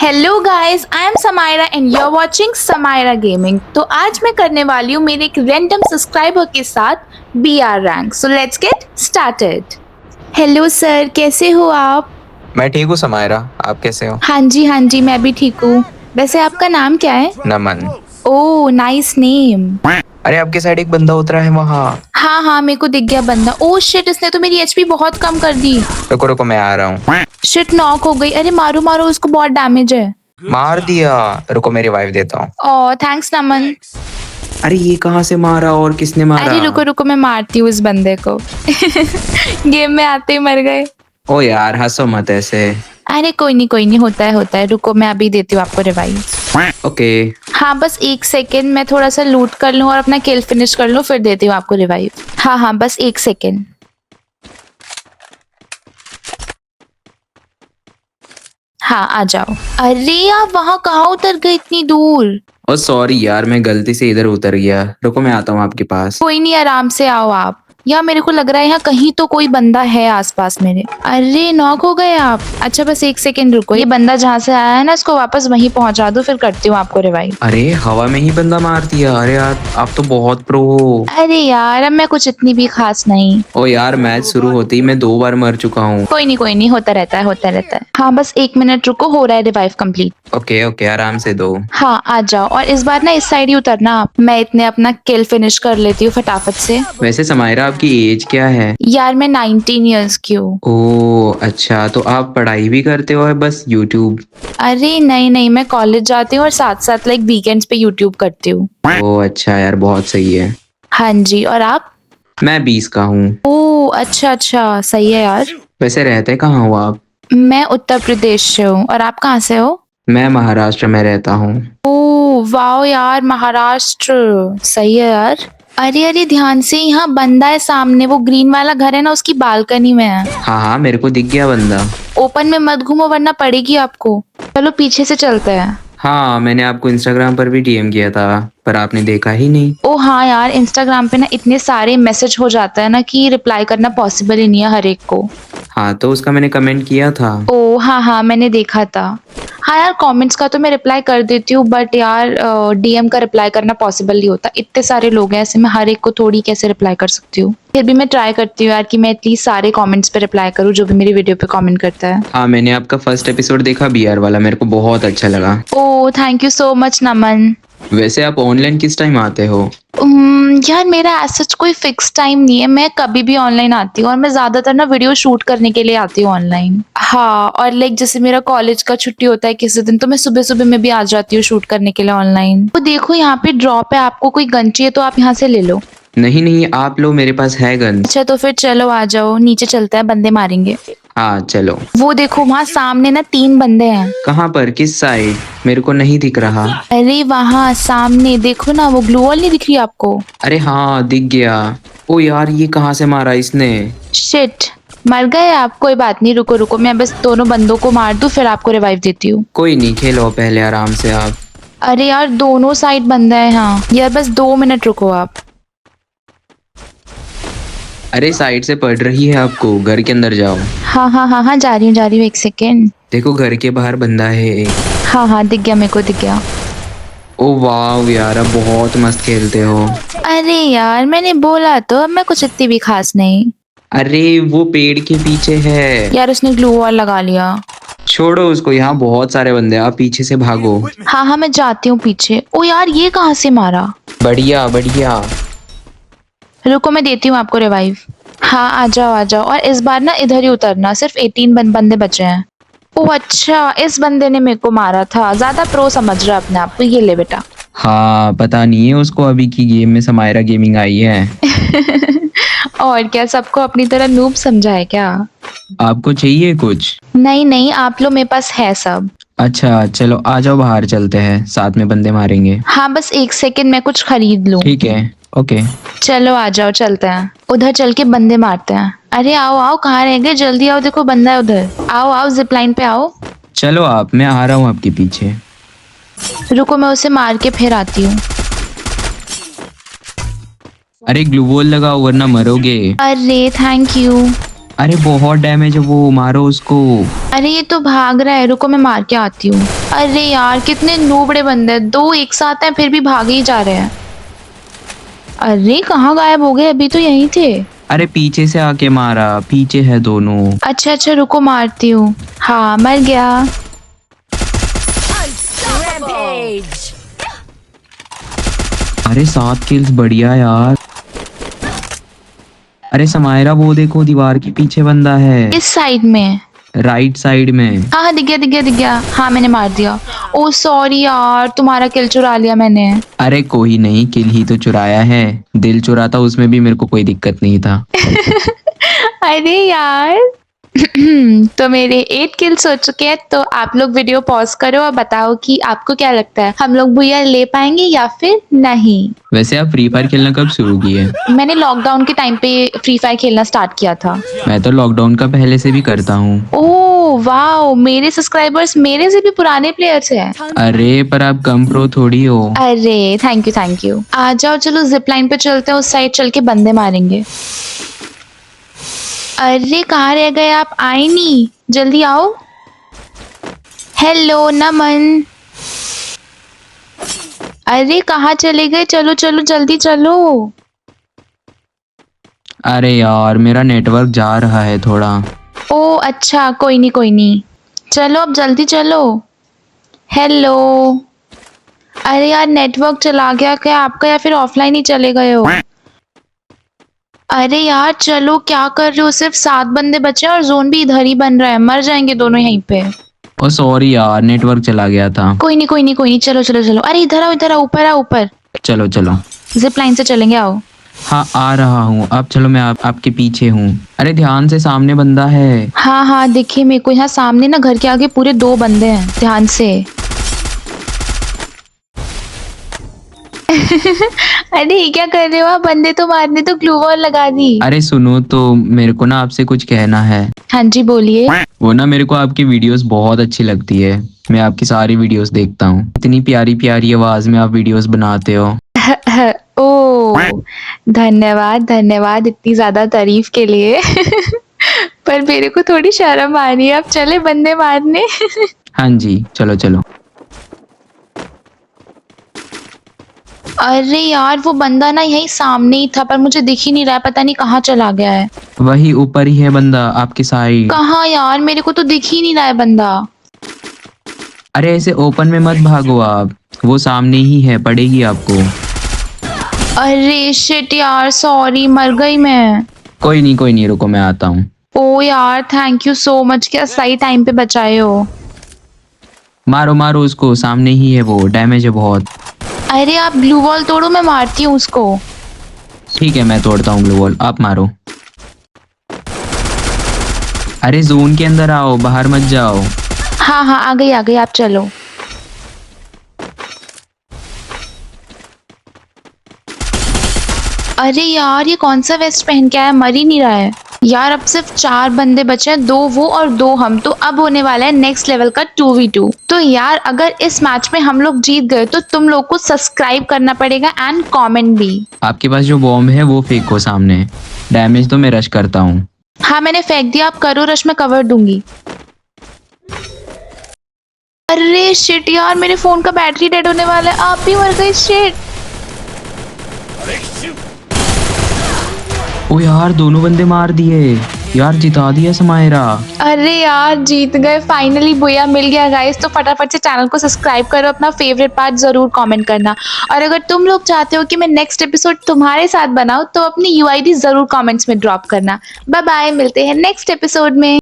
Hello guys, I am Samaira and you are watching Samaira gaming. तो आज मैं करने वाली हूँ मेरे एक रैंडम सब्सक्राइबर के साथ BR rank. So let's get started. Hello sir, कैसे हो आप? मैं ठीक हूँ समायरा, आप कैसे हो? हाँ जी, मैं भी ठीक हूँ। वैसे आपका नाम क्या है? नमन। Oh nice name. अरे आपके साइड एक बंदा उतरा है वहाँ। हाँ मेरे को दिख गया बंदा। ओह शिट, इसने तो मेरी एचपी बहुत कम कर दी। रुको रुको, मैं आ रहा हूँ। शिट, नॉक हो गई। अरे मारो मारो, उसको बहुत डैमेज है। मार दिया। रुको मैं रिवाइव देता हूँ। ओह थैंक्स नमन। अरे ये कहाँ से मारा और किसने मारा? अरे रुको रुको, मैं मारती हूँ इस बंदे को। गेम में आते ही मर गए। ओ यार हंसो मत ऐसे। अरे कोई नहीं, होता है। रुको मैं अभी देती हूँ आपको रिवाइव। ओके। हाँ बस एक सेकेंड, मैं थोड़ा सा लूट कर लूँ और अपना किल फिनिश कर लूँ, फिर देती हूँ आपको रिवाइव। हाँ बस एक सेकेंड। हाँ आ जाओ। अरे आप वहाँ कहाँ उतर गए इतनी दूर? ओ सॉरी यार, मैं गलती से इधर उतर गया। रुको मैं आता हूँ आपके पास। कोई नहीं, आराम से आओ आप। यहाँ मेरे को लग रहा है यहाँ कहीं तो कोई बंदा है आसपास मेरे। अरे नॉक हो गए आप। अच्छा बस एक सेकेंड रुको, ये बंदा जहाँ से आया है ना, इसको वापस वहीं पहुंचा दो, फिर करती हूँ आपको रिवाइव। अरे हवा में ही बंदा मार दिया। अरे यार आप तो बहुत प्रो हो। अरे यार अब मैं कुछ इतनी भी खास नहीं। ओ यार मैच शुरू होते ही मैं 2 बार मर चुका हूँ। कोई नहीं, होता रहता है। हाँ बस एक मिनट रुको, हो रहा है रिवाइव कंप्लीट। ओके ओके, आराम से दो। हाँ आ जाओ, और इस बार ना इस साइड ही उतरना आप। मैं इतने अपना किल फिनिश कर लेती हूँ फटाफट से। वैसे समायरा आपकी एज क्या है? यार मैं 19 ईयर्स की हूँ। ओ अच्छा, तो आप पढ़ाई भी करते हो या बस यूट्यूब? अरे नहीं, मैं कॉलेज जाती हूँ और साथ साथ लाइक वीकेंड्स पे यूट्यूब करती हूँ। ओ अच्छा यार, बहुत सही है। हाँ जी, और आप? मैं 20 का हूँ। ओ अच्छा, सही है यार। वैसे रहते कहाँ हो आप? मैं उत्तर प्रदेश से हूँ, और आप कहाँ से हो? मैं महाराष्ट्र में रहता हूँ। ओ वाओ यार, महाराष्ट्र सही है यार। अरे ध्यान से, यहाँ बंदा है सामने, वो ग्रीन वाला घर है ना, उसकी बालकनी में है। हाँ मेरे को दिख गया बंदा। ओपन में मत घूमो वरना पड़ेगी आपको। चलो पीछे से चलते हैं। हाँ मैंने आपको इंस्टाग्राम पर भी डीएम किया था, पर आपने देखा ही नहीं। ओ हाँ यार, इंस्टाग्राम पे ना इतने सारे मैसेज हो जाता है ना कि रिप्लाई करना पॉसिबल ही नहीं है हर एक को। हाँ तो उसका मैंने कमेंट किया था। ओ हाँ मैंने देखा था। हाँ यार, कमेंट्स का तो मैं रिप्लाई कर देती हूँ, बट यार डीएम का रिप्लाई करना पॉसिबल नहीं होता। इतने सारे लोग हैं, ऐसे मैं हर एक को थोड़ी कैसे रिप्लाई कर सकती हूँ। फिर भी मैं ट्राई करती हूँ यार कि मैं एटलीस्ट सारे कमेंट्स पे रिप्लाई करूँ जो भी मेरी वीडियो पे कमेंट करता है। हाँ मैंने आपका फर्स्ट एपिसोड देखा बीआर वाला, मेरे को बहुत अच्छा लगा। ओ थैंक यू सो मच नमन। वैसे आप ऑनलाइन किस टाइम आते हो? यार मेरा ऐसा कोई फिक्स टाइम नहीं है, मैं कभी भी ऑनलाइन आती हूँ, और मैं ज्यादातर ना वीडियो शूट करने के लिए आती हूँ ऑनलाइन। हाँ, और लाइक जैसे मेरा कॉलेज का छुट्टी होता है किसी दिन, तो मैं सुबह सुबह में भी आ जाती हूँ शूट करने के लिए ऑनलाइन। तो देखो यहाँ पे ड्रॉप है, आपको कोई गन चाहिए तो आप यहाँ से ले लो। नहीं आप लो, मेरे पास है गन। अच्छा तो फिर चलो आ जाओ, नीचे चलते हैं, बंदे मारेंगे। हाँ चलो। वो देखो वहाँ सामने ना 3 बंदे हैं। कहाँ पर, किस साइड? मेरे को नहीं दिख रहा। अरे वहाँ सामने देखो ना, वो ग्लू वॉल नहीं दिख रही आपको? अरे हाँ दिख गया। ओ यार ये कहाँ से मारा इसने? शिट, मर गए आप? कोई बात नहीं, रुको मैं बस दोनों बंदों को मार दूं, फिर आपको रिवाइव देती हूँ। कोई नहीं, खेलो पहले आराम से आप। अरे यार दोनों साइड बंदा है। हाँ यार बस 2 मिनट रुको आप। अरे साइड से पड़ रही है आपको, घर के अंदर जाओ। हाँ जा रही हूँ, एक सेकेंड। देखो घर के बाहर बंदा है एक। हाँ दिख गया, मेरे को दिख गया। ओ वाह यार, अब बहुत मस्त खेलते हो। अरे यार मैंने बोला तो, अब मैं कुछ इतनी भी खास नहीं। अरे वो पेड़ के पीछे है। यार उसने ग्लू वॉल लगा लिया। छोड़ो उसको, यहाँ बहुत सारे बंदे हैं, आप पीछे से भागो। हाँ मैं जाती हूँ पीछे। ओ यार ये कहाँ से मारा? बढ़िया बढ़िया। रुको मैं देती हूँ आपको रिवाइव। हाँ आ जाओ, और इस बार ना इधर ही उतरना, सिर्फ 18 बंदे बचे हैं। ओ अच्छा, इस बंदे ने मेरे को मारा था, ज्यादा प्रो समझ रहा है अपने आप को। ये ले बेटा। हाँ पता नहीं है उसको अभी की गेम में समायरा गेमिंग आई है। और क्या, सबको अपनी तरह नूब समझा है क्या? आपको चाहिए कुछ? नहीं आप लोग, मेरे पास है सब। अच्छा चलो आ जाओ, बाहर चलते हैं, साथ में बंदे मारेंगे। हाँ बस एक सेकंड, मैं कुछ खरीद लूं। ठीक है ओके। चलो आ जाओ, चलते हैं उधर, चल के बंदे मारते हैं। अरे आओ, कहाँ रह गए? जल्दी आओ, देखो बंदा है उधर। आओ जिप लाइन पे आओ। चलो आप, मैं आ रहा हूँ आपके पीछे। रुको मैं उसे मार के फिर आती हूँ। अरे ग्लू वॉल लगाओ वरना मरोगे। अरे थैंक यू। अरे बहुत डैमेज है वो, मारो उसको। अरे ये तो भाग रहा है, रुको मैं मार के आती हूँ। अरे यार कितने नूबड़े बंदे हैं, दो एक साथ हैं फिर भी भागे ही जा रहे हैं। अरे कहाँ गायब हो गए, अभी तो यहीं थे। अरे पीछे से आके मारा, पीछे है दोनों। अच्छा अच्छा रुको मारती हूँ। हाँ मर गया। Rampage! अरे 7 किल्स, बढ़िया यार। अरे समायरा वो देखो दीवार के पीछे बंदा है, इस साइड में। राइट साइड में। हाँ हाँ दिख गया दिख गया दिख गया। हाँ मैंने मार दिया। ओ सॉरी यार, तुम्हारा किल चुरा लिया मैंने। अरे कोई नहीं, किल ही तो चुराया है, दिल चुराता उसमें भी मेरे को कोई दिक्कत नहीं था। अरे यार तो मेरे 8 किल्स हो चुके हैं। तो आप लोग वीडियो पॉज करो और बताओ कि आपको क्या लगता है, हम लोग भैया ले पाएंगे या फिर नहीं। वैसे आप फ्री फायर खेलना कब शुरू किए? मैंने लॉकडाउन के टाइम पे फ्री फायर खेलना स्टार्ट किया था। मैं तो लॉकडाउन का पहले से भी करता हूँ। ओह वाओ, मेरे सब्सक्राइबर्स मेरे से भी पुराने प्लेयर्स हैं। अरे पर आप कम प्रो थोड़ी हो। अरे थैंक यू। आ जाओ चलो जिप लाइन पे चलते हैं, उस साइड चल के बंदे मारेंगे। अरे कहाँ रह गए आप, आए नहीं, जल्दी आओ। हेलो नमन। अरे कहाँ चले गए, चलो चलो जल्दी चलो। अरे यार मेरा नेटवर्क जा रहा है थोड़ा। ओ अच्छा कोई नहीं, चलो अब जल्दी चलो। हेलो। अरे यार नेटवर्क चला गया क्या आपका, या फिर ऑफलाइन ही चले गए हो? अरे यार चलो, क्या कर रहे हो, सिर्फ 7 बंदे बचे हैं और जोन भी इधर ही बन रहा है, मर जाएंगे दोनों यहीं पे। ओ सॉरी यार, नेटवर्क चला गया था। कोई नहीं, चलो चलो चलो। अरे इधर आओ, ऊपर आओ, ऊपर। चलो चलो। जिप लाइन से चलेंगे, आओ। हाँ आ रहा हूँ, अब चलो मैं आपके पीछे हूँ। अरे ध्यान से, सामने बंदा है। हाँ हाँ देखिए मेरे को, यहाँ सामने ना घर के आगे पूरे 2 बंदे हैं, ध्यान से। अरे ये क्या कर रहे हो आप, बंदे तो मारने तो ग्लू वॉल लगा दी। अरे सुनो तो, मेरे को ना आपसे कुछ कहना है। हाँ जी बोलिए। वो ना मेरे को आपकी वीडियोस बहुत अच्छी लगती है, मैं आपकी सारी वीडियोस देखता हूँ। इतनी प्यारी प्यारी आवाज में आप वीडियोस बनाते हो। ओ धन्यवाद इतनी ज्यादा तारीफ के लिए। पर मेरे को थोड़ी शर्म आ रही है, अब चले बंदे मारने। हाँ जी चलो चलो। अरे यार वो बंदा ना यही सामने ही था, पर मुझे दिख ही नहीं रहा है, पता नहीं कहाँ चला गया है। वही ऊपर ही है बंदा आपके साइड। कहाँ यार, मेरे को तो दिख ही नहीं रहा है बंदा। अरे ऐसे ओपन में मत भागो आप, वो सामने ही है, पड़ेगी आपको। अरे शिट यार, सॉरी मर गई मैं। कोई नहीं रुको, मैं आता हूँ। ओ यार थैंक यू सो मच, क्या सही टाइम पे बचाए हो। मारो मारो उसको, सामने ही है वो, डैमेज है बहुत। अरे आप ग्लू वॉल तोड़ो, मैं मारती हूँ उसको। ठीक है मैं तोड़ता हूँ ग्लू वॉल, आप मारो। अरे जोन के अंदर आओ, बाहर मत जाओ। हाँ आ गई, आप चलो। अरे यार ये कौन सा वेस्ट पहन के आया, मर ही नहीं रहा है यार। अब सिर्फ 4 बंदे बचे हैं, 2 वो और 2 हम। तो अब होने वाला है नेक्स्ट लेवल का 2v2। तो यार अगर इस मैच में हम लोग जीत गए तो तुम लोग को सब्सक्राइब करना पड़ेगा एंड कमेंट भी। आपके पास जो बॉम्ब है वो फेंको सामने, डैमेज तो मैं रश करता हूँ। हाँ मैंने फेंक दिया, आप करो रश, में कवर दूंगी। अरे शिट यार, मेरे फोन का बैटरी डेड होने वाला है, आप भी मर गए, शिट। ओ यार दोनों बंदे मार दिए यार, जिता दिया समायरा। अरे यार जीत गए फाइनली, बुया मिल गया गाइस। तो फटाफट से चैनल को सब्सक्राइब करो, अपना फेवरेट पार्ट जरूर कमेंट करना। और अगर तुम लोग चाहते हो कि मैं नेक्स्ट एपिसोड तुम्हारे साथ बनाऊं तो अपनी यूआईडी जरूर कमेंट्स में ड्रॉप करना। बाय बाय, मिलते हैं नेक्स्ट एपिसोड में।